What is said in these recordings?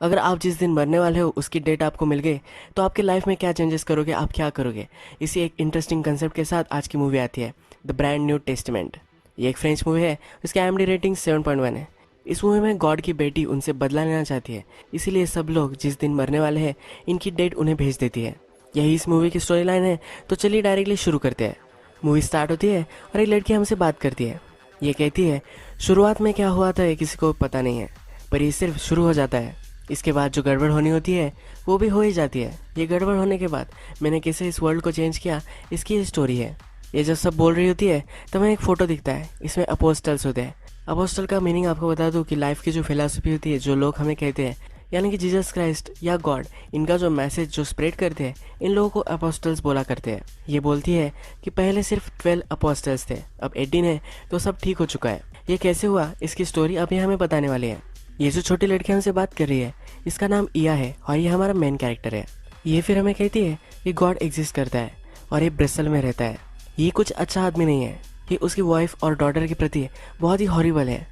अगर आप जिस दिन मरने वाले हो उसकी डेट आपको मिल गई तो आपके लाइफ में क्या चेंजेस करोगे, आप क्या करोगे। इसी एक इंटरेस्टिंग कंसेप्ट के साथ आज की मूवी आती है द ब्रांड न्यू टेस्टमेंट। ये एक फ्रेंच मूवी है, इसकी IMDb रेटिंग 7.1 है। इस मूवी में गॉड की बेटी उनसे बदला लेना चाहती है, इसीलिए सब लोग जिस दिन मरने वाले हैं इनकी डेट उन्हें भेज देती है। यही इस मूवी की स्टोरी लाइन है। तो चलिए डायरेक्टली शुरू करते हैं। मूवी स्टार्ट होती है और एक लड़की हमसे बात करती है। ये कहती है शुरुआत में क्या हुआ था ये किसी को पता नहीं है, पर ये सिर्फ शुरू हो जाता है। इसके बाद जो गड़बड़ होनी होती है वो भी हो ही जाती है। ये गड़बड़ होने के बाद मैंने कैसे इस वर्ल्ड को चेंज किया, इसकी ये स्टोरी है। ये जब सब बोल रही होती है तब हमें एक फ़ोटो दिखता है, इसमें अपोस्टल्स होते हैं। अपोस्टल का मीनिंग आपको बता दूं कि लाइफ की जो फिलॉसफी होती है, जो लोग हमें कहते हैं, यानी कि जीसस क्राइस्ट या गॉड, इनका जो मैसेज जो स्प्रेड करते हैं, इन लोगों को अपोस्टल्स बोला करते हैं। ये बोलती है कि पहले सिर्फ 12 अपोस्टल्स थे, अब 18 है, तो सब ठीक हो चुका है। ये कैसे हुआ इसकी स्टोरी अभी हमें बताने वाली है। ये जो छोटी लड़की हमसे बात कर रही है इसका नाम इया है और ये हमारा मेन कैरेक्टर है। ये फिर हमें कहती है कि गॉड एग्जिस्ट करता है और ये ब्रिसल में रहता है। ये कुछ अच्छा आदमी नहीं है, ये उसकी वाइफ और डॉटर के प्रति बहुत ही हॉरिबल है।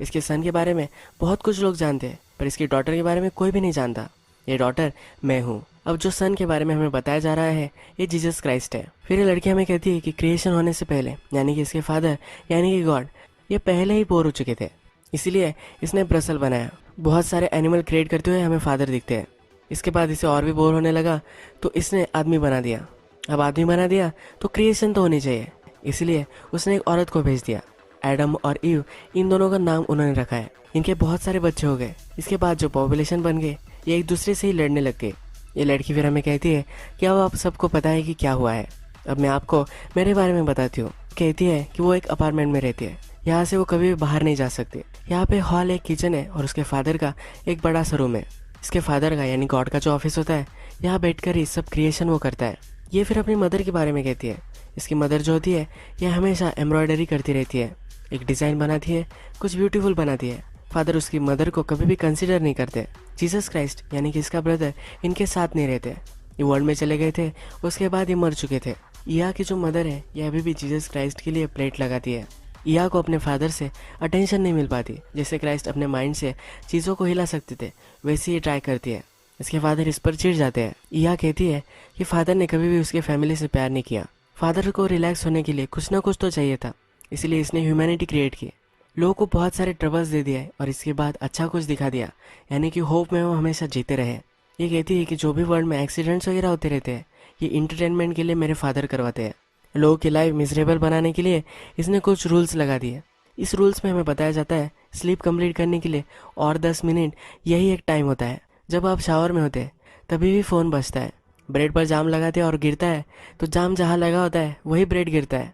इसके सन के बारे में बहुत कुछ लोग जानते हैं, पर इसकी डॉटर के बारे में कोई भी नहीं जानता। ये डॉटर मैं हूँ। अब जो सन के बारे में हमें बताया जा रहा है ये जीसस क्राइस्ट है। फिर ये लड़की हमें कहती है कि क्रिएशन होने से पहले, यानी कि इसके फादर यानी कि गॉड, ये पहले ही बोर हो चुके थे, इसीलिए इसने ब्रसल बनाया। बहुत सारे एनिमल क्रिएट करते हुए हमें फादर दिखते हैं। इसके बाद इसे और भी बोर होने लगा तो इसने आदमी बना दिया। अब आदमी बना दिया तो क्रिएशन तो होनी चाहिए, इसलिए उसने एक औरत को भेज दिया। एडम और ईव, इन दोनों का नाम उन्होंने रखा है। इनके बहुत सारे बच्चे हो गए। इसके बाद जो पॉपुलेशन बन गए ये एक दूसरे से ही लड़ने लग गए। ये लड़की फिर हमें कहती है कि अब आप सबको पता है कि क्या हुआ है, अब मैं आपको मेरे बारे में बताती हूँ। कहती है कि वो एक अपार्टमेंट में रहती है, यहाँ से वो कभी भी बाहर नहीं जा सकती। यहाँ पे हॉल, एक किचन है और उसके फादर का एक बड़ा सा रूम है। इसके फादर का यानी गॉड का जो ऑफिस होता है, यहाँ बैठकर ही सब क्रिएशन वो करता है। ये फिर अपनी मदर के बारे में कहती है। इसकी मदर जो होती है ये हमेशा एम्ब्रॉयडरी करती रहती है, एक डिज़ाइन बनाती है, कुछ ब्यूटीफुल बनाती है। फादर उसकी मदर को कभी भी कंसिडर नहीं करते। जीसस क्राइस्ट यानी कि इसका ब्रदर इनके साथ नहीं रहते, ये वर्ल्ड में चले गए थे, उसके बाद ये मर चुके थे। इया की जो मदर है ये अभी भी जीसस क्राइस्ट के लिए प्लेट लगाती है। इया को अपने फादर से अटेंशन नहीं मिल पाती। जैसे क्राइस्ट अपने माइंड से चीज़ों को हिला सकते थे वैसे ही ट्राई करती है। इसके फादर इस पर चिढ़ जाते हैं। इया कहती है कि फादर ने कभी भी उसके फैमिली से प्यार नहीं किया। फादर को रिलैक्स होने के लिए कुछ ना कुछ तो चाहिए था, इसलिए इसने ह्यूमैनिटी क्रिएट की, लोगों को बहुत सारे ट्रबल्स दे दिया और इसके बाद अच्छा कुछ दिखा दिया, यानी कि होप में वो हमेशा जीते रहे। ये कहती है कि जो भी वर्ल्ड में एक्सीडेंट्स वगैरह होते रहते हैं ये इंटरटेनमेंट के लिए मेरे फादर करवाते हैं। लोगों की लाइफ मिजरेबल बनाने के लिए इसने कुछ रूल्स लगा दिए। इस रूल्स में हमें बताया जाता है स्लीप कंप्लीट करने के लिए और 10 मिनट यही एक टाइम होता है। जब आप शावर में होते हैं तभी भी फ़ोन बजता है। ब्रेड पर जाम लगाते हैं और गिरता है तो जाम जहाँ लगा होता है वही ब्रेड गिरता है।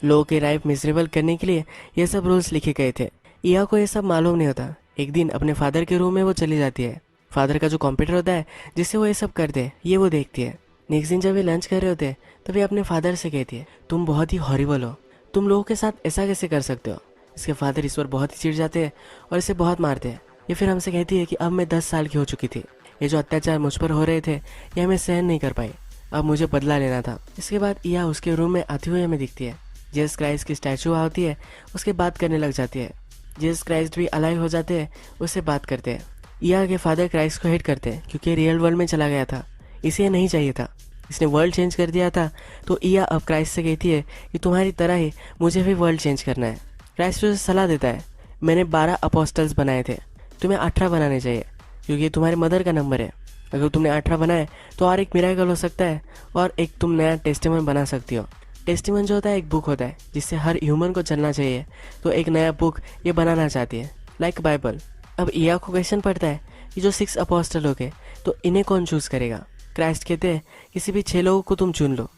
लोगों की लाइफ मिजरेबल करने के लिए ये सब रूल्स लिखे गए थे। इया को ये सब मालूम नहीं होता। एक दिन अपने फादर के रूम में वो चली जाती है। फादर का जो कंप्यूटर होता है जिससे वो ये सब करते हैं ये वो देखती है। नेक्स्ट दिन जब ये लंच कर रहे होते हैं तभी अपने फादर से कहती है तुम बहुत ही हॉरिबल हो, तुम लोगों के साथ ऐसा कैसे कर सकते हो। इसके फादर इस पर बहुत ही चिढ़ जाते हैं और इसे बहुत मारते हैं। ये फिर हमसे कहती है कि अब मैं 10 साल की हो चुकी थी, ये जो अत्याचार मुझ पर हो रहे थे ये हमें सहन नहीं कर पाई, अब मुझे बदला लेना था। इसके बाद इया उसके रूम में आती हुई हमें दिखती है। जीसस क्राइस्ट की स्टैचू होती है, उसके बात करने लग जाती है। जीसस क्राइस्ट भी अलाइव हो जाते हैं, उससे बात करते हैं। इया के फादर क्राइस्ट को हेट करते हैं क्योंकि रियल वर्ल्ड में चला गया था, इसे नहीं चाहिए था, इसने वर्ल्ड चेंज कर दिया था। तो इया अब क्राइस्ट से कहती है कि तुम्हारी तरह ही मुझे भी वर्ल्ड चेंज करना है। क्राइस्ट उसे सलाह देता है मैंने 12 अपोस्टल्स बनाए थे, तुम्हें 18 बनाने चाहिए क्योंकि ये तुम्हारी मदर का नंबर है। अगर तुमने 18 बनाए तो और एक मिरेकल हो सकता है और एक तुम नया टेस्टिमन बना सकती हो। टेस्टिमन जो होता है एक बुक होता है जिससे हर ह्यूमन को चलना चाहिए, तो एक नया बुक ये बनाना चाहती है, लाइक बाइबल। अब इया को क्वेश्चन पड़ता है कि जो 6 अपोस्टल हो गए तो इन्हें कौन चूज़ करेगा। क्राइस्ट कहते हैं किसी भी 6 लोगों को तुम चुन लो,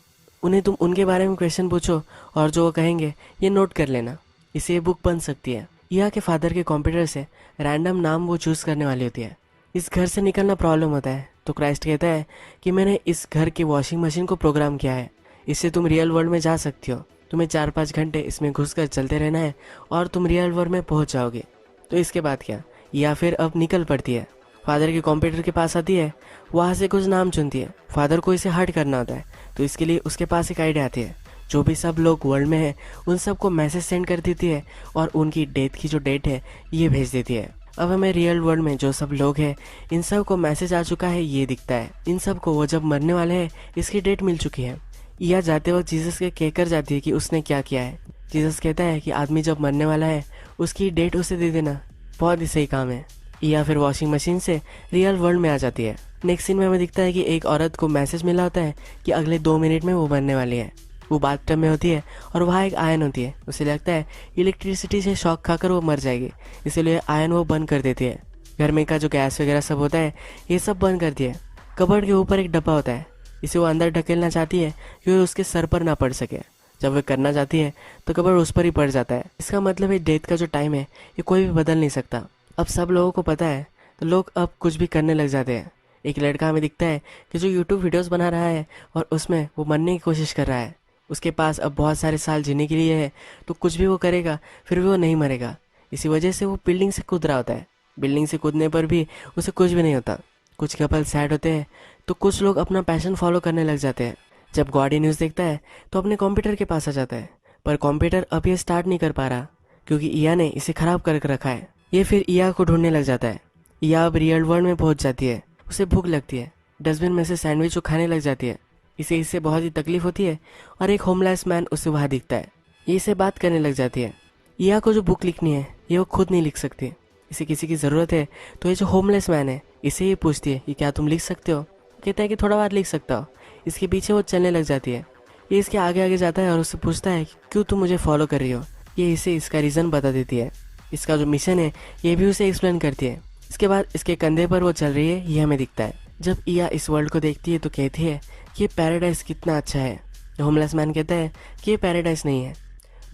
उन्हें तुम उनके बारे में क्वेश्चन पूछो और जो वो कहेंगे ये नोट कर लेना, इससे ये बुक बन सकती है। इया के फादर के कंप्यूटर से रैंडम नाम वो चूज़ करने वाली होती है। इस घर से निकलना प्रॉब्लम होता है तो क्राइस्ट कहता है कि मैंने इस घर की वॉशिंग मशीन को प्रोग्राम किया है, इससे तुम रियल वर्ल्ड में जा सकती हो। तुम्हें 4-5 घंटे इसमें घुसकर चलते रहना है और तुम रियल वर्ल्ड में पहुंच जाओगे। तो इसके बाद क्या, या फिर अब निकल पड़ती है, फादर के कंप्यूटर के पास आती है, वहाँ से कुछ नाम चुनती है। फादर को इसे हर्ट करना होता है तो इसके लिए उसके पास एक आइडिया आती है। जो भी सब लोग वर्ल्ड में है उन सबको मैसेज सेंड कर देती है और उनकी डेथ की जो डेट है ये भेज देती है। अब हमें रियल वर्ल्ड में जो सब लोग हैं इन सब को मैसेज आ चुका है ये दिखता है। इन सब को वो जब मरने वाले हैं इसकी डेट मिल चुकी है। या जाते वक्त जीसस के कहकर जाती है कि उसने क्या किया है। जीसस कहता है कि आदमी जब मरने वाला है उसकी डेट उसे दे देना, बहुत ही सही काम है। या फिर वॉशिंग मशीन से रियल वर्ल्ड में आ जाती है। नेक्स्ट सीन में हमें दिखता है कि एक औरत को मैसेज मिला होता है कि अगले 2 मिनट में वो मरने वाली है। वो बाथटब में होती है और वहाँ एक आयन होती है। उसे लगता है इलेक्ट्रिसिटी से शॉक खाकर वो मर जाएगी, इसीलिए आयन वो बंद कर देती है। घर में का जो गैस वगैरह सब होता है ये सब बंद कर दिया। कबर्ड के ऊपर एक डब्बा होता है, इसे वो अंदर ढकेलना चाहती है कि वो उसके सर पर ना पड़ सके। जब वह करना चाहती है तो कबर्ड उस पर ही पड़ जाता है। इसका मतलब है डेथ का जो टाइम है ये कोई भी बदल नहीं सकता। अब सब लोगों को पता है तो लोग अब कुछ भी करने लग जाते हैं। एक लड़का हमें दिखता है कि जो यूट्यूब वीडियोस बना रहा है और उसमें वो मरने की कोशिश कर रहा है। उसके पास अब बहुत सारे साल जीने के लिए है तो कुछ भी वो करेगा फिर भी वो नहीं मरेगा। इसी वजह से वो बिल्डिंग से कूद रहा होता है। बिल्डिंग से कूदने पर भी उसे कुछ भी नहीं होता। कुछ कपल सैड होते हैं तो कुछ लोग अपना पैशन फॉलो करने लग जाते हैं। जब गॉडी न्यूज़ देखता है तो अपने कंप्यूटर के पास आ जाता है, पर कंप्यूटर अब ये स्टार्ट नहीं कर पा रहा क्योंकि ईया ने इसे खराब करके रखा है। ये फिर ईया को ढूंढने लग जाता है। ईया अब रियल वर्ल्ड में पहुंच जाती है। उसे भूख लगती है, डस्टबिन में से सैंडविच वो खाने लग जाती है। इसे इससे बहुत ही तकलीफ होती है और एक होमलेस मैन उसे वहाँ दिखता है। ये इसे बात करने लग जाती है। ईया को जो बुक लिखनी है ये वो खुद नहीं लिख सकती, इसे किसी की ज़रूरत है। तो ये जो होमलेस मैन है इसे ये पूछती है कि क्या तुम लिख सकते हो। कहता है कि थोड़ा बार लिख सकता हो। इसके पीछे वो चलने लग जाती है। ये इसके आगे आगे जाता है और उससे पूछता है कि क्यों तुम मुझे फॉलो कर रही हो। ये इसे इसका रीज़न बता देती है। इसका जो मिशन है ये भी उसे एक्सप्लेन करती है। इसके बाद इसके कंधे पर वो चल रही है ये हमें दिखता है। जब ईया इस वर्ल्ड को देखती है तो कहती है कि ये पैराडाइज कितना अच्छा है। होमलेस मैन कहता है कि ये पैराडाइज नहीं है,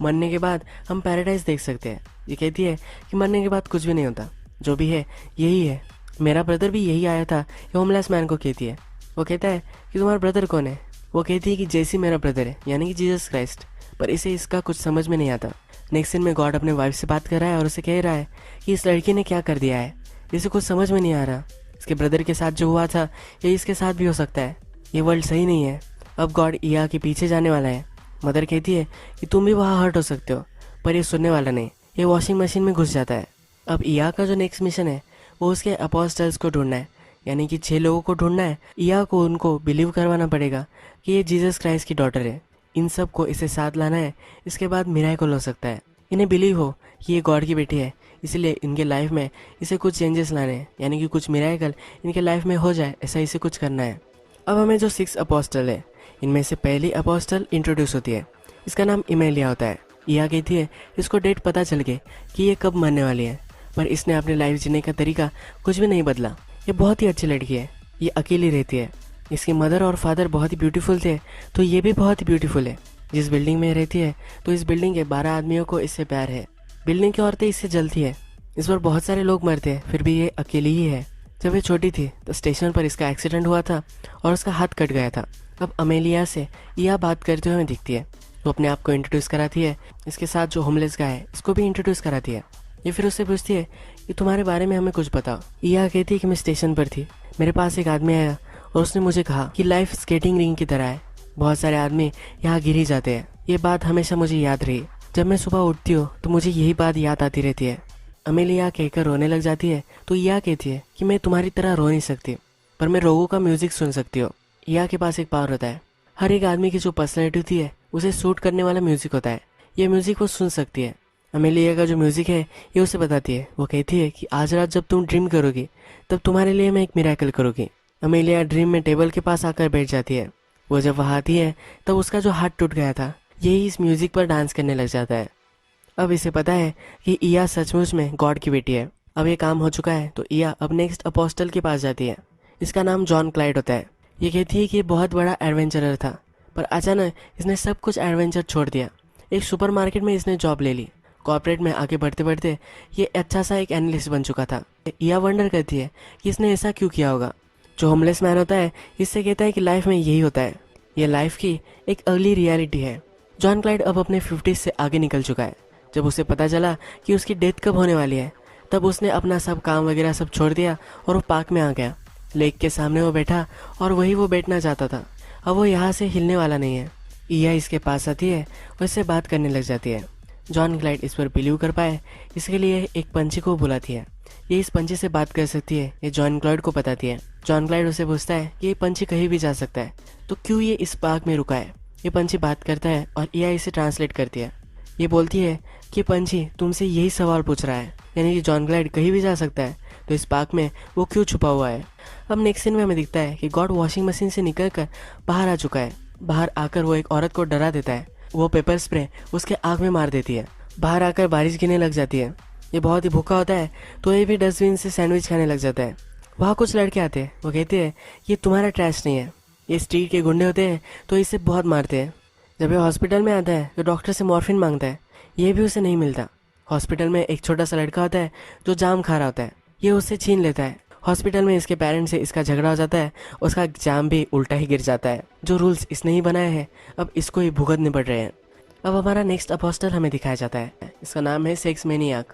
मरने के बाद हम पैराडाइज देख सकते हैं। ये कहती है कि मरने के बाद कुछ भी नहीं होता, जो भी है यही है। मेरा ब्रदर भी यही आया था। ये होमलेस मैन को कहती है। वो कहता है कि तुम्हारा ब्रदर कौन है। वो कहती है कि जैसी मेरा ब्रदर है, यानी कि जीसस क्राइस्ट। पर इसे इसका कुछ समझ में नहीं आता। नेक्स्ट सीन में गॉड अपने वाइफ से बात कर रहा है और उसे कह रहा है कि इस लड़की ने क्या कर दिया है, इसे कुछ समझ में नहीं आ रहा। इसके ब्रदर के साथ जो हुआ था ये इसके साथ भी हो सकता है। ये वर्ल्ड सही नहीं है। अब गॉड ईया के पीछे जाने वाला है। मदर कहती है कि तुम भी वहाँ हर्ट हो सकते हो, पर ये सुनने वाला नहीं। ये वॉशिंग मशीन में घुस जाता है। अब ईया का जो नेक्स्ट मिशन है वो उसके अपोस्टल्स को ढूंढना है, यानी कि 6 लोगों को ढूंढना है। ईया को उनको बिलीव करवाना पड़ेगा कि ये जीसस क्राइस्ट की डॉटर है। इन सब को इसे साथ लाना है। इसके बाद मिरेकल हो सकता है। इन्हें बिलीव हो कि ये गॉड की बेटी है, इसलिए इनके लाइफ में इसे कुछ चेंजेस लाने हैं, यानी कि कुछ मिरेकल इनके लाइफ में हो जाए, ऐसा इसे कुछ करना है। अब हमें जो 6 अपोस्टल है इनमें से पहली अपोस्टल इंट्रोड्यूस होती है। इसका नाम इमेलिया होता है। ईया कहती है इसको डेट पता चल गई कि ये कब मरने वाली है, पर इसने अपने लाइफ जीने का तरीका कुछ भी नहीं बदला। ये बहुत ही अच्छी लड़की है। ये अकेली रहती है। इसकी मदर और फादर बहुत ही ब्यूटीफुल थे तो ये भी बहुत ही ब्यूटीफुल है। जिस बिल्डिंग में रहती है तो इस बिल्डिंग के 12 आदमियों को इससे प्यार है। बिल्डिंग की औरतें इससे जलती है। इस पर बहुत सारे लोग मरते हैं फिर भी ये अकेली ही है। जब ये छोटी थी तो स्टेशन पर इसका एक्सीडेंट हुआ था और उसका हाथ कट गया था। अब अमेलिया से ईया बात करते हुए हमें दिखती है। वो अपने आप को इंट्रोड्यूस कराती है। इसके साथ जो होमलेस गाय है इसको भी इंट्रोड्यूस कराती है। ये फिर उससे पूछती है कि तुम्हारे बारे में हमें कुछ बताओ। ईया कहती है कि मैं स्टेशन पर थी, मेरे पास एक आदमी आया और उसने मुझे कहा कि लाइफ स्केटिंग रिंग की तरह है, बहुत सारे आदमी यहाँ गिर ही जाते हैं। ये बात हमेशा मुझे याद रही। जब मैं सुबह उठती हूँ तो मुझे यही बात याद आती रहती है। अमेलिया कहकर रोने लग जाती है तो ईया कहती है कि मैं तुम्हारी तरह रो नहीं सकती, पर मैं रोगों का म्यूजिक सुन सकती हूँ। ईया के पास एक पावर होता है। हर एक आदमी की जो पर्सनैलिटी होती है उसे सूट करने वाला म्यूजिक होता है। ये म्यूजिक वो सुन सकती है। अमेलिया का जो म्यूजिक है ये उसे बताती है। वो कहती है कि आज रात जब तुम ड्रीम करोगी तब तुम्हारे लिए मैं एक मिरेकल करूँगी। अमेलिया ड्रीम में टेबल के पास आकर बैठ जाती है। वो जब वहाँ आती है तब उसका जो हाथ टूट गया था यही इस म्यूजिक पर डांस करने लग जाता है। अब इसे पता है कि ईया सचमुच में गॉड की बेटी है। अब ये काम हो चुका है तो ईया अब नेक्स्ट अपोस्टल के पास जाती है। इसका नाम जॉन क्लाइड होता है। ये कहती है कि ये बहुत बड़ा एडवेंचरर था, पर अचानक इसने सब कुछ एडवेंचर छोड़ दिया। एक सुपरमार्केट में इसने जॉब ले ली। कॉर्पोरेट में आगे बढ़ते बढ़ते ये अच्छा सा एक एनालिस्ट बन चुका था। ईया वंडर करती है कि इसने ऐसा क्यों किया होगा। जो होमलेस मैन होता है इससे कहता है कि लाइफ में यही होता है, ये लाइफ की एक अर्ली रियलिटी है। जॉन क्लाइड अब अपने 50 से आगे निकल चुका है। जब उसे पता चला कि उसकी डेथ कब होने वाली है तब उसने अपना सब काम वगैरह सब छोड़ दिया और वो पार्क में आ गया। लेक के सामने वो बैठा और वही वो बैठना चाहता था। अब वो यहाँ से हिलने वाला नहीं है। ईया इसके पास आती है और इससे बात करने लग जाती है। जॉन ग्लाइड इस पर बिलीव कर पाए, इसके लिए एक पंछी को बुलाती है। ये इस पंछी से बात कर सकती है, ये जॉन ग्लाइड को बताती है। जॉन ग्लाइड उसे पूछता है कि ये पंछी कहीं भी जा सकता है, तो क्यों ये इस पार्क में रुका है। ये पंछी बात करता है और एआई इसे ट्रांसलेट करती है। ये बोलती है कि पंछी तुमसे यही सवाल पूछ रहा है, यानी कि जॉन ग्लाइड कहीं भी जा सकता है, तो इस पार्क में वो क्यों छुपा हुआ है। अब नेक्स्ट सीन में हमें दिखता है कि गॉड वॉशिंग मशीन से निकल कर बाहर आ चुका है। बाहर आकर वो एक औरत को डरा देता है। वो पेपर स्प्रे उसके आँख में मार देती है। बाहर आकर बारिश गिरने लग जाती है। ये बहुत ही भूखा होता है, तो ये भी डस्टबिन से सैंडविच खाने लग जाता है। वहाँ कुछ लड़के आते हैं, वो कहते हैं ये तुम्हारा ट्रैश नहीं है, ये स्ट्रीट के गुंडे होते हैं तो इसे बहुत मारते हैं। जब ये हॉस्पिटल में आता है तो डॉक्टर से मॉर्फिन मांगता है, ये भी उसे नहीं मिलता। हॉस्पिटल में एक छोटा सा लड़का होता है जो जाम खा रहा होता है, ये उससे छीन लेता है। हॉस्पिटल में इसके पेरेंट्स से इसका झगड़ा हो जाता है, उसका जाम भी उल्टा ही गिर जाता है। जो रूल्स इसने ही बनाए हैं अब इसको ही भुगतने पड़ रहे हैं। अब हमारा नेक्स्ट अपोस्टल हमें दिखाया जाता है, इसका नाम है सेक्स मैनियाक।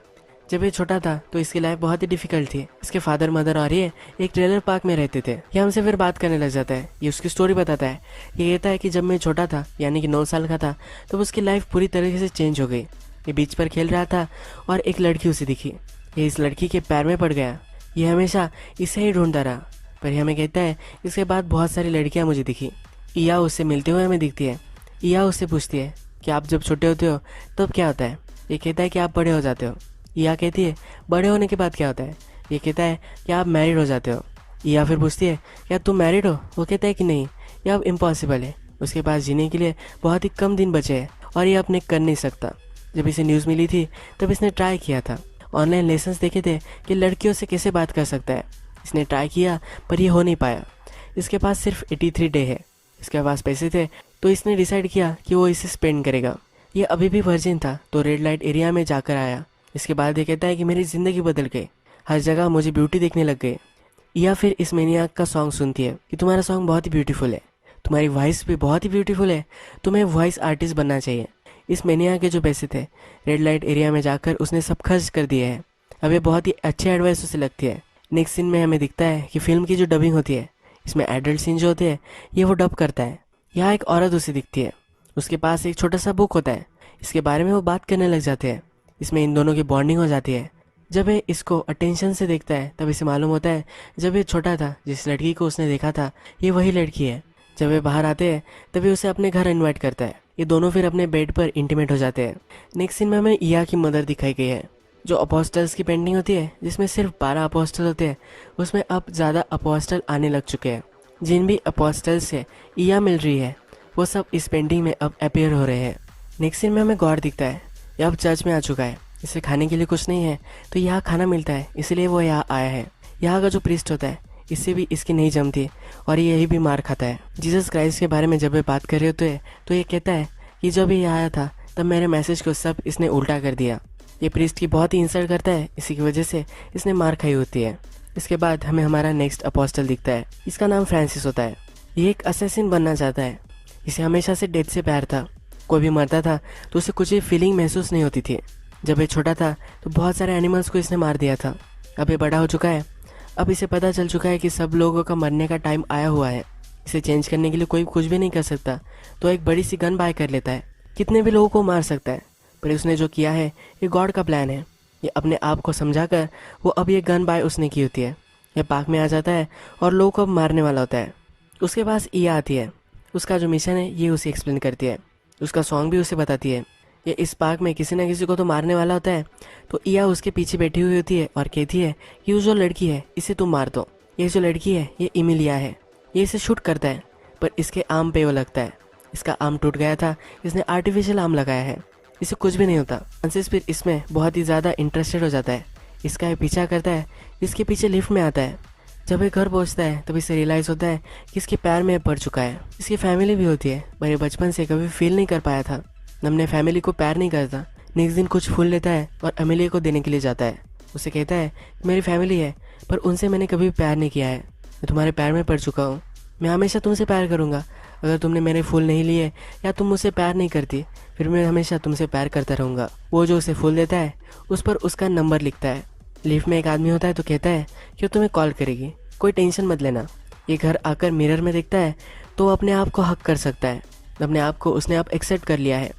जब ये छोटा था तो इसकी लाइफ बहुत ही डिफिकल्ट थी। इसके फादर मदर और ये एक ट्रेलर पार्क में रहते थे। ये हमसे फिर बात करने लग जाता है, ये उसकी स्टोरी बताता है। ये कहता है कि जब मैं छोटा था यानी कि 9 साल का था तब उसकी लाइफ पूरी तरीके से चेंज हो गई। ये बीच पर खेल रहा था और एक लड़की उसे दिखी। ये इस लड़की के पैर में पड़ गया। ये हमेशा इसे ही ढूंढता रहा, पर ये हमें कहता है इसके बाद बहुत सारी लड़कियां मुझे दिखी। ईया उससे मिलते हुए हमें दिखती है। ईया उससे पूछती है कि आप जब छोटे होते हो तब क्या होता है। ये कहता है कि आप बड़े हो जाते हो। ईया कहती है बड़े होने के बाद क्या होता है। ये कहता है कि आप मैरिड हो जाते हो। ईया फिर पूछती है क्या तुम मैरिड हो। वो कहता है कि नहीं, यह अब इम्पॉसिबल है। उसके पास जीने के लिए बहुत ही कम दिन बचे हैं और ये अपने कर नहीं सकता। जब इसे न्यूज़ मिली थी तब इसने ट्राई किया था, ऑनलाइन लेसन्स देखे थे कि लड़कियों से कैसे बात कर सकता है। इसने ट्राई किया पर ये हो नहीं पाया। इसके पास सिर्फ 83 डे है। इसके पास पैसे थे तो इसने डिसाइड किया कि वो इसे स्पेंड करेगा। ये अभी भी वर्जिन था तो रेड लाइट एरिया में जाकर आया। इसके बाद ये कहता है कि मेरी ज़िंदगी बदल गई, हर जगह मुझे ब्यूटी देखने लग गई। या फिर इस मैनियाक का सॉन्ग सुनती है कि तुम्हारा सॉन्ग बहुत ही ब्यूटीफुल है, तुम्हारी वॉइस भी बहुत ही ब्यूटीफुल है, तुम्हें वॉइस आर्टिस्ट बनना चाहिए। इस मैनियाक के जो पैसे थे रेड लाइट एरिया में जाकर उसने सब खर्च कर दिए हैं। अब ये बहुत ही अच्छी एडवाइस उसे लगती है। नेक्स्ट सीन में हमें दिखता है कि फिल्म की जो डबिंग होती है इसमें एडल्ट सीन जो होते हैं ये वो डब करता है। यहाँ एक औरत उसे दिखती है, उसके पास एक छोटा सा बुक होता है। इसके बारे में वो बात करने लग जाते हैं। इसमें इन दोनों की बॉन्डिंग हो जाती है। जब ये इसको अटेंशन से देखता है तब इसे मालूम होता है जब ये छोटा था जिस लड़की को उसने देखा था ये वही लड़की है। जब वे बाहर आते हैं तभी उसे अपने घर इनवाइट करता है। ये दोनों फिर अपने बेड पर इंटीमेट हो जाते हैं। नेक्स्ट सीन में हमें ईया की मदर दिखाई गई है। जो अपोस्टल्स की पेंटिंग होती है जिसमें सिर्फ 12 अपोस्टल होते हैं उसमें अब ज़्यादा अपोस्टल आने लग चुके हैं। जिन भी अपोस्टल से ईया मिल रही है वो सब इस पेंटिंग में अब अपीयर हो रहे हैं। नेक्स्ट सीन में हमें गॉड दिखता है। ये अब चर्च में आ चुका है, इसे खाने के लिए कुछ नहीं है तो यहाँ खाना मिलता है, इसलिए वो यहाँ आया है। यहाँ का जो प्रीस्ट होता है इससे भी इसकी नहीं जमती और ये यही भी मार खाता है। जीसस क्राइस्ट के बारे में जब वे बात कर रहे होते हैं तो ये कहता है कि जब ये आया था तब मेरे मैसेज को सब इसने उल्टा कर दिया। ये प्रीस्ट की बहुत ही इंसल्ट करता है, इसी की वजह से इसने मार खाई होती है। इसके बाद हमें हमारा नेक्स्ट अपोस्टल दिखता है। इसका नाम फ्रांसिस होता है। ये एक असैसिन बनना चाहता है। इसे हमेशा से डेथ से प्यार था। कोई भी मरता था तो उसे कुछ भी फीलिंग महसूस नहीं होती थी। जब ये छोटा था तो बहुत सारे एनिमल्स को इसने मार दिया था। अब ये बड़ा हो चुका है, अब इसे पता चल चुका है कि सब लोगों का मरने का टाइम आया हुआ है। इसे चेंज करने के लिए कोई कुछ भी नहीं कर सकता, तो एक बड़ी सी गन बाय कर लेता है। कितने भी लोगों को मार सकता है, पर उसने जो किया है ये गॉड का प्लान है। ये अपने आप को समझाकर वो अब ये गन बाय उसने की होती है। ये पार्क में आ जाता है और लोगों को मारने वाला होता है। उसके पास ईया आती है, उसका जो मिशन है ये उसे एक्सप्लेन करती है। उसका सॉन्ग भी उसे बताती है। ये इस पार्क में किसी न किसी को तो मारने वाला होता है, तो ईया उसके पीछे बैठी हुई होती है और कहती है कि वो जो लड़की है इसे तुम मार दो। ये जो लड़की है ये इमिलिया है। ये इसे शूट करता है पर इसके आर्म पे वो लगता है। इसका आर्म टूट गया था, इसने आर्टिफिशियल आर्म लगाया है, इसे कुछ भी नहीं होता। फ्रांसिस फिर इसमें बहुत ही ज़्यादा इंटरेस्टेड हो जाता है। इसका ये पीछा करता है, इसके पीछे लिफ्ट में आता है। जब ये घर पहुंचता है तब इसे रियलाइज़ होता है कि इसके पैर में पड़ चुका है। इसकी फैमिली भी होती है पर ये बचपन से कभी फील नहीं कर पाया था। अपने फैमिली को प्यार नहीं करता। नेक्स्ट दिन कुछ फूल लेता है और अमेलिया को देने के लिए जाता है। उसे कहता है मेरी फैमिली है पर उनसे मैंने कभी प्यार नहीं किया है। मैं तुम्हारे पैर में पड़ चुका हूँ, मैं हमेशा तुमसे प्यार करूँगा। अगर तुमने मेरे फूल नहीं लिए या तुम मुझसे प्यार नहीं करती फिर मैं हमेशा तुमसे प्यार करता रहूँगा। वो जो उसे फूल देता है उस पर उसका नंबर लिखता है। लिफ्ट में एक आदमी होता है तो कहता है कि वो तुम्हें कॉल करेगी, कोई टेंशन मत लेना। ये घर आकर मिरर में देखता है तो वो अपने आप को हक कर सकता है। अपने आप को उसने अब एक्सेप्ट कर लिया है।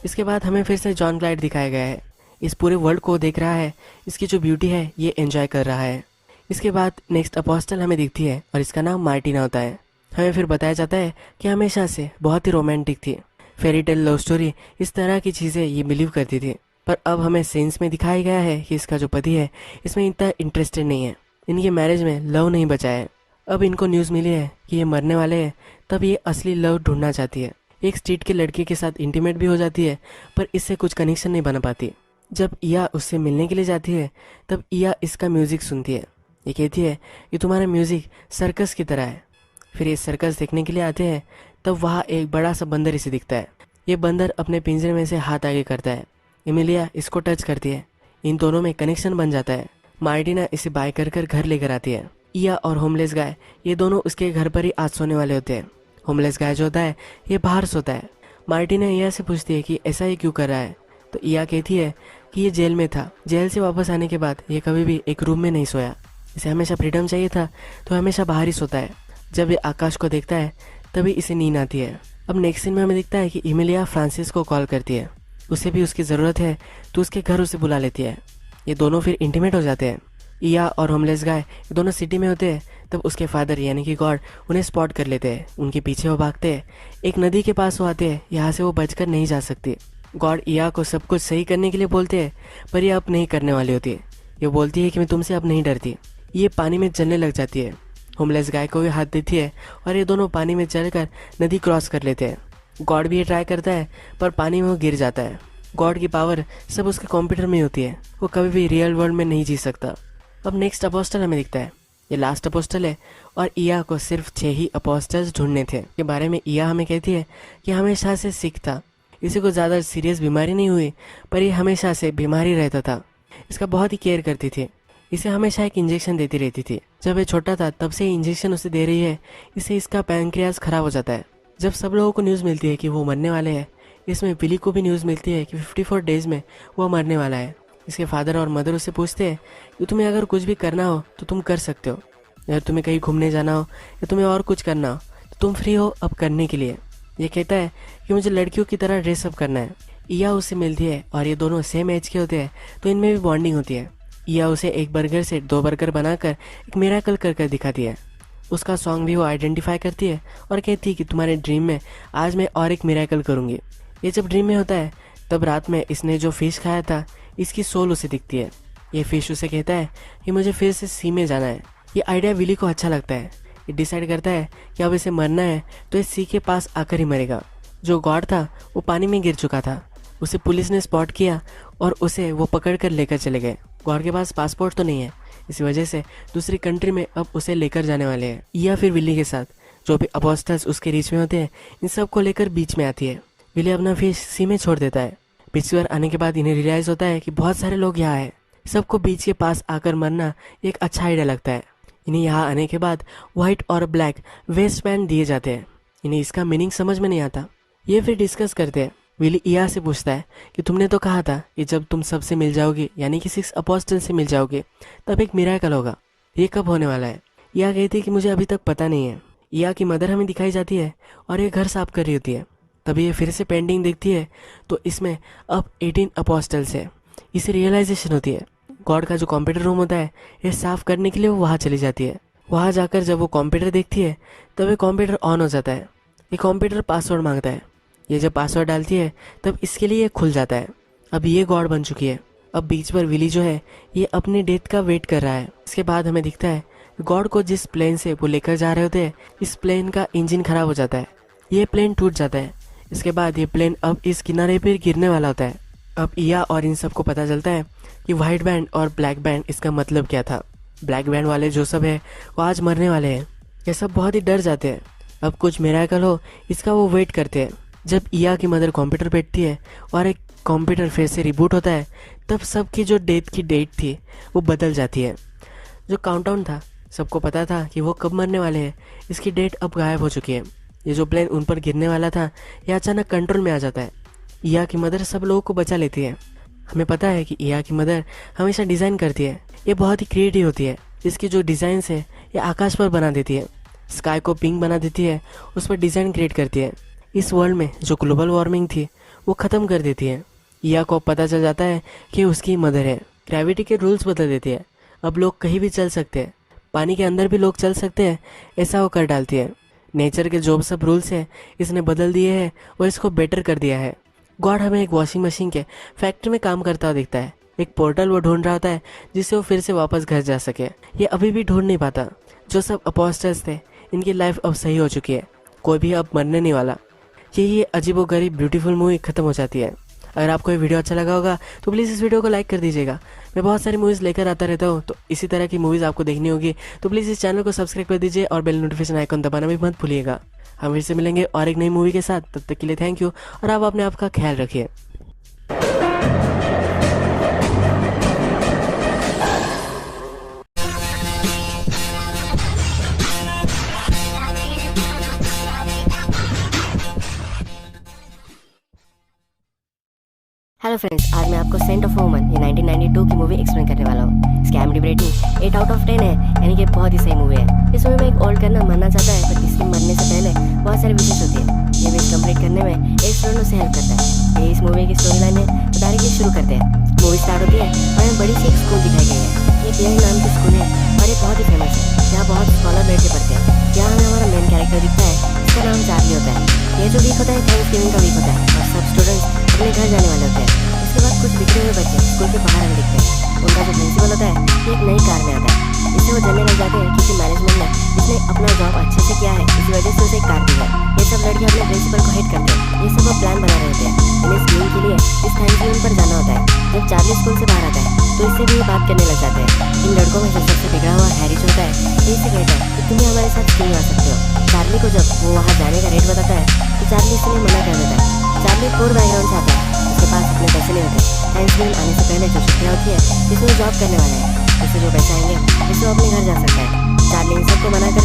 इसके बाद हमें फिर से जॉन ग्लाइड दिखाया गया है। इस पूरे वर्ल्ड को देख रहा है, इसकी जो ब्यूटी है ये एंजॉय कर रहा है। इसके बाद नेक्स्ट अपोस्टल हमें दिखती है और इसका नाम मार्टिना होता है। हमें फिर बताया जाता है कि हमेशा से बहुत ही रोमांटिक थी, फेरी टेल, लव स्टोरी, इस तरह की चीज़ें ये बिलीव करती थी। पर अब हमें सीन्स में दिखाया गया है कि इसका जो पति है इसमें इतना इंटरेस्टेड नहीं है, इनके मैरिज में लव नहीं बचा है। अब इनको न्यूज़ मिली है कि ये मरने वाले हैं, तब ये असली लव ढूंढना चाहती है। एक स्ट्रीट के लड़के के साथ इंटीमेट भी हो जाती है, पर इससे कुछ कनेक्शन नहीं बना पाती। जब इया उससे मिलने के लिए जाती है तब इया इसका म्यूज़िक सुनती है। ये कहती है कि तुम्हारा म्यूज़िक सर्कस की तरह है। फिर ये सर्कस देखने के लिए आते हैं, तब वहाँ एक बड़ा सा बंदर इसे दिखता है। ये बंदर अपने पिंजरे में से हाथ आगे करता है। एमिलिया इसको टच करती है, इन दोनों में कनेक्शन बन जाता है। मार्टिना इसे बाय कर कर घर लेकर आती है। इया और होमलेस गाय ये दोनों उसके घर पर ही आज सोने वाले होते हैं। होमलेस गाय जो होता है ये बाहर सोता है। मार्टिना इया से पूछती है कि ऐसा ही क्यों कर रहा है, तो इया कहती है कि ये जेल में था, जेल से वापस आने के बाद ये कभी भी एक रूम में नहीं सोया, इसे हमेशा फ्रीडम चाहिए था तो हमेशा बाहर ही सोता है। जब ये आकाश को देखता है तभी इसे नींद आती है। अब नेक्स्ट सीन में हमें दिखता है कि एमिलिया फ्रांसिस को कॉल करती है, उसे भी उसकी ज़रूरत है तो उसके घर उसे बुला लेती है। ये दोनों फिर इंटीमेट हो जाते हैं। इया और होमलेस गाय दोनों सिटी में होते हैं, तब उसके फादर यानी कि गॉड उन्हें स्पॉट कर लेते हैं। उनके पीछे वो भागते हैं, एक नदी के पास वो आते हैं, यहाँ से वो बचकर नहीं जा सकती। गॉड इया को सब कुछ सही करने के लिए बोलते हैं, पर यह अब नहीं करने वाली होती है। ये बोलती है कि मैं तुमसे अब नहीं डरती। ये पानी में चलने लग जाती है। होमलेस गाय को भी हाथ देती है और ये दोनों पानी में चलकर नदी क्रॉस कर लेते हैं। गॉड भी ये ट्राई करता है पर पानी में वो गिर जाता है। गॉड की पावर सब उसके कंप्यूटर में होती है, वो कभी भी रियल वर्ल्ड में नहीं जी सकता। अब नेक्स्ट अपोस्टल हमें दिखता है, ये लास्ट अपोस्टल है और इया को सिर्फ 6 ही अपोस्टल्स ढूंढने थे। के बारे में इया हमें कहती है कि हमेशा से सिक था, इसे को ज़्यादा सीरियस बीमारी नहीं हुई, पर ये हमेशा से बीमारी रहता था। इसका बहुत ही केयर करती थी, इसे हमेशा एक इंजेक्शन देती रहती थी। जब ये छोटा था तब से इंजेक्शन उसे दे रही है, इससे इसका पैनक्रियाज खराब हो जाता है। जब सब लोगों को न्यूज़ मिलती है कि वो मरने वाले हैं, इसमें विली को भी न्यूज़ मिलती है कि 54 डेज में वो मरने वाला है। इसके फादर और मदर उससे पूछते हैं कि तुम्हें अगर कुछ भी करना हो तो तुम कर सकते हो, अगर तुम्हें कहीं घूमने जाना हो या तुम्हें और कुछ करना हो तो तुम फ्री हो अब करने के लिए। ये कहता है कि मुझे लड़कियों की तरह ड्रेसअप करना है। इया उससे मिलती है और ये दोनों सेम एज के होते हैं तो इनमें भी बॉन्डिंग होती है। इया उसे एक बर्गर से 2 बर्गर बनाकर एक मिरेकल कर कर दिखाती है। उसका सॉन्ग भी वो आइडेंटिफाई करती है और कहती है कि तुम्हारे ड्रीम में आज मैं और एक मिरेकल करूँगी। ये जब ड्रीम में होता है तब रात में इसने जो फिश खाया था इसकी सोल उसे दिखती है। ये फिश उसे कहता है कि मुझे फिर से सी में जाना है। ये आइडिया विली को अच्छा लगता है। ये डिसाइड करता है कि अब इसे मरना है तो इस सी के पास आकर ही मरेगा। जो गॉड था वो पानी में गिर चुका था, उसे पुलिस ने स्पॉट किया और उसे वो पकड़ कर लेकर चले गए। गॉड के पास पासपोर्ट तो नहीं है, इसी वजह से दूसरी कंट्री में अब उसे लेकर जाने वाले हैं। या फिर विली के साथ जो भी अपोस्टल्स उसके रीच में होते हैं इन सब को लेकर बीच में आती है। विली अपना फिश सी में छोड़ देता है। बीच पर आने के बाद इन्हें रियलाइज होता है कि बहुत सारे लोग यहाँ है, सबको बीच के पास आकर मरना एक अच्छा आइडिया लगता है। इन्हें यहाँ आने के बाद व्हाइट और ब्लैक वेस्ट बैंड दिए जाते हैं। इन्हें इसका मीनिंग समझ में नहीं आता। ये फिर डिस्कस करते हैं। विली इया से पूछता है कि तुमने तो कहा था कि जब तुम सबसे मिल जाओगे यानी कि 6 अपोस्टल से मिल जाओगे तब एक मिरेकल होगा, ये कब होने वाला है? इया कहती है कि मुझे अभी तक पता नहीं है। इया की मदर हमें दिखाई जाती है और ये घर साफ कर रही होती है। तभी ये फिर से पेंटिंग देखती है तो इसमें अब 18 अपोस्टल्स है। इसे रियलाइजेशन होती है। गॉड का जो कंप्यूटर रूम होता है ये साफ करने के लिए वो वहाँ चली जाती है। वहाँ जाकर जब वो कंप्यूटर देखती है तब ये कंप्यूटर ऑन हो जाता है। ये कंप्यूटर पासवर्ड मांगता है। ये जब पासवर्ड डालती है तब इसके लिए खुल जाता है। अब ये गॉड बन चुकी है। अब बीच पर विली जो है ये अपनी डेथ का वेट कर रहा है। इसके बाद हमें दिखता है गॉड को जिस प्लेन से वो लेकर जा रहे होते हैं इस प्लेन का इंजन खराब हो जाता है। ये प्लेन टूट जाता है। इसके बाद ये प्लेन अब इस किनारे पर गिरने वाला होता है। अब इया और इन सबको पता चलता है कि व्हाइट बैंड और ब्लैक बैंड इसका मतलब क्या था। ब्लैक बैंड वाले जो सब है वो आज मरने वाले हैं। ये सब बहुत ही डर जाते हैं। अब कुछ मिरेकल हो इसका वो वेट करते हैं। जब इया की मदर कंप्यूटर बैठती है और एक कंप्यूटर फिर से रिबूट होता है तब सबकी जो डेथ की डेट थी वो बदल जाती है। जो काउंटडाउन था सबको पता था कि वो कब मरने वाले हैं, इसकी डेट अब गायब हो चुकी है। ये जो प्लेन उन पर गिरने वाला था यह अचानक कंट्रोल में आ जाता है। इया की मदर सब लोगों को बचा लेती है। हमें पता है कि इया की मदर हमेशा डिज़ाइन करती है। ये बहुत ही क्रिएटिव होती है। इसकी जो डिज़ाइंस है ये आकाश पर बना देती है, स्काई को पिंक बना देती है, उस पर डिज़ाइन क्रिएट करती है। इस वर्ल्ड में जो ग्लोबल वार्मिंग थी वो ख़त्म कर देती है। या को पता चल जाता है कि उसकी मदर है। ग्रेविटी के रूल्स बदल देती है। अब लोग कहीं भी चल सकते हैं, पानी के अंदर भी लोग चल सकते हैं, ऐसा वो कर डालती है। नेचर के जो सब रूल्स हैं इसने बदल दिए हैं और इसको बेटर कर दिया है। गॉड हमें एक वॉशिंग मशीन के फैक्ट्री में काम करता हुआ दिखता है। एक पोर्टल वो ढूंढ रहा होता है जिससे वो फिर से वापस घर जा सके। ये अभी भी ढूंढ नहीं पाता। जो सब अपोस्टर्स थे इनकी लाइफ अब सही हो चुकी है, कोई भी अब मरने नहीं वाला। यही अजीबोगरीब ब्यूटीफुल मूवी खत्म हो जाती है। अगर आपको ये वीडियो अच्छा लगा होगा तो प्लीज़ इस वीडियो को लाइक कर दीजिएगा। मैं बहुत सारी मूवीज़ लेकर आता रहता हूँ, तो इसी तरह की मूवीज़ आपको देखनी होगी तो प्लीज़ इस चैनल को सब्सक्राइब कर दीजिए और बेल नोटिफिकेशन आइकन दबाना भी मत भूलिएगा। हम फिर से मिलेंगे और एक नई मूवी के साथ। तब तक के लिए थैंक यू और आप अपने आप का ख्याल रखिए। हेलो फ्रेंड्स, आज मैं आपको सेंट ऑफ वुमन ये 1992 की मूवी एक्सप्लेन करने वाला हूँ। इसकी IMDb रेटिंग 8 आउट ऑफ 10 है, यानी कि बहुत ही सही मूवी है। इस मूवी में एक ओल्ड करना मरना चाहता है, पर इसके मरने से पहले बहुत सारी विशेष होती है। ये विश कंप्लीट करने में एक स्टूडेंट उसे हेल्प करता है। ये इस मूवी की स्टोरी लाइन है, तो डायरेक्टली शुरू करते हैं। मूवी स्टार्ट होती है और हमें बड़ी सी एक स्कूल दिखाई गई है। ये पियरी नाम की स्कूल है और ये बहुत ही फेमस है। यहाँ बहुत स्कॉलर बैठ के पढ़ते हैं। यहाँ हमें हमारा मेन कैरेक्टर दिखता है, इसका नाम चार्ली होता है। ये जो वीक होता है थैंक्सगिविंग का वीक होता है और सब स्टूडेंट्स अपने घर जाने वाले होते हैं। इसके बाद कुछ बिखरे हुए बच्चे स्कूल के बाहर हमें दिखते हैं। उनका जो प्रिंसिपल होता है ये एक नई कार में आता है। इससे वो जानने लग जाते हैं क्योंकि मैनेजमेंट ने इसने अपना जॉब अच्छे से किया है, इसी वजह से उसे एक कार दी है। ये सब लड़के अपने प्रिंसिपल को हेट करते हैं। ये सब वो प्लान बना रहे होते हैं। इन्हें स्कूल के लिए इस थैंक्सगिविंग पर जाना होता है। जब चार्ली स्कूल से बाहर आता है तो इससे भी बात करने लग जाते हैं। इन लड़कों में से सबसे बिगड़ा हुआ हैरी जो होता है ये इसे कहता है कि तुम्हें हमारे साथ क्यों आ सकते हो। चार्ली को जब वो वहाँ जाने का रेट बताता है तो चार्ली इसलिए मना कर देता है। चार्ली पोर बैकग्राउंड से आता है, उसके पास अपने पैसे नहीं होते। थैंक्सगिविंग आने से पहले जो छुट्टियाँ होती है इसमें जॉब करने वाला है, उससे जो पैसे आएंगे इससे वो अपने घर जा सकता है। चार्ली इन सबको मना कर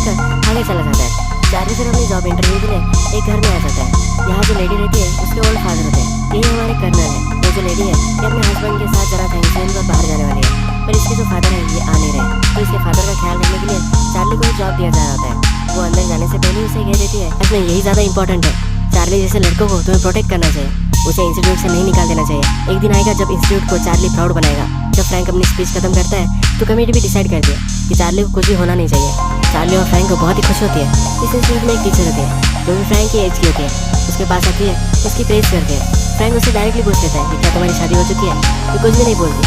आगे चला जाता है। चार्ली फिर अपनी जॉब इंटरव्यू के लिए एक घर में आ जाता है। यहाँ जो लेडी रहती है उसके ओल्ड फादर होते हैं। यही हमारे कर्नल है। ये जो लेडी है ये अपने हस्बैंड के साथ जरा थैंक्सगिविंग पर बाहर जाने वाली है, पर इसके जो फादर है ये आ नहीं रहे। तो इसके फादर का ख्याल रखने के लिए चार्ली को जॉब दिया जा रहा होता है। वो अंदर जाने से पहले उसे कह देती है इसमें यही ज़्यादा इंपॉर्टेंट है, चार्ली जैसे लड़कों को तुम्हें प्रोटेक्ट करना चाहिए, उसे इंस्टीट्यूट से नहीं निकाल देना चाहिए। एक दिन आएगा जब इंस्टीट्यूट को चार्ली प्राउड बनाएगा। जब फ्रैंक अपनी स्पीच खत्म करता है तो कमेटी भी डिसाइड करती है कि चार्ली को कुछ भी होना नहीं चाहिए। चार्ली और फ्रैंक को बहुत ही खुश होती है। इस इंस्टीट्यूट में एक टीचर होती है जो भी फ्रैंक की एज की होती है। उसके पास आती है, उसकी प्रेज करती है। फ्रैंक उससे डायरेक्टली पूछ लेता है कि क्या तुम्हारी शादी हो चुकी है। ये कुछ भी नहीं बोलती।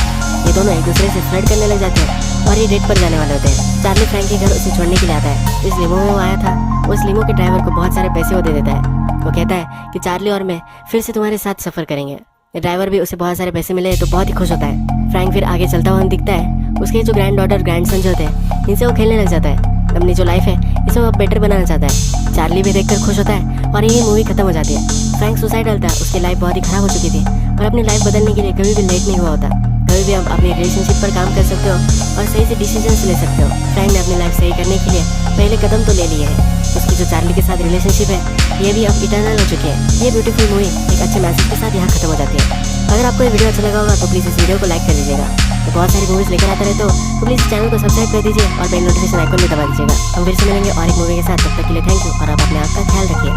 ये दोनों एक दूसरे से फ्लर्ट करने लग जाते हैं और ये डेट पर जाने वाले होते हैं। चार्ली फ्रैंक के घर उसे छोड़ने के लिए आता है। इस लिमो में वो आया था, उस लिमो के ड्राइवर को बहुत सारे पैसे वो दे देता है। वो कहता है कि चार्ली और मैं फिर से तुम्हारे साथ सफ़र करेंगे। ड्राइवर भी उसे बहुत सारे पैसे मिले तो बहुत ही खुश होता है। फ्रैंक फिर आगे चलता हुआ दिखता है। उसके जो ग्रैंड डॉटर ग्रैंड सन जो होते हैं इनसे वो खेलने लग जाता है। अपनी जो लाइफ है इसे वो बेटर बनाना चाहता है। चार्ली भी देखकर खुश होता है और यही मूवी खत्म हो जाती है। फ्रैंक सुसाइडल था, उसकी लाइफ बहुत ही खराब हो चुकी थी, पर अपनी लाइफ बदलने के लिए कभी भी लेट नहीं हुआ होता। कभी भी आप अपनी रिलेशनशिप पर काम कर सकते हो और सही से डिसीजंस ले सकते हो। फ्रैंक ने अपनी लाइफ सही करने के लिए पहले कदम तो ले लिए हैं। उसकी जो चार्ली के साथ रिलेशनशिप है ये भी अब इटर्नल हो चुकी है। ये ब्यूटीफुल मूवी एक अच्छे मैसेज के साथ यहाँ खत्म हो जाती है। अगर आपको ये वीडियो अच्छा लगा होगा तो प्लीज़ इस वीडियो को लाइक कर दीजिएगा। तो बहुत सारी मूवीज़ लेकर आता रहते हो तो प्लीज़ चैनल को सब्सक्राइब कर दीजिए और बेल नोटिफिकेशन आइकन भी दबा दीजिएगा। हम फिर से मिलेंगे और एक मूवी के साथ। तब तक के लिए थैंक यू और आप अपने आप का ख्याल रखिए।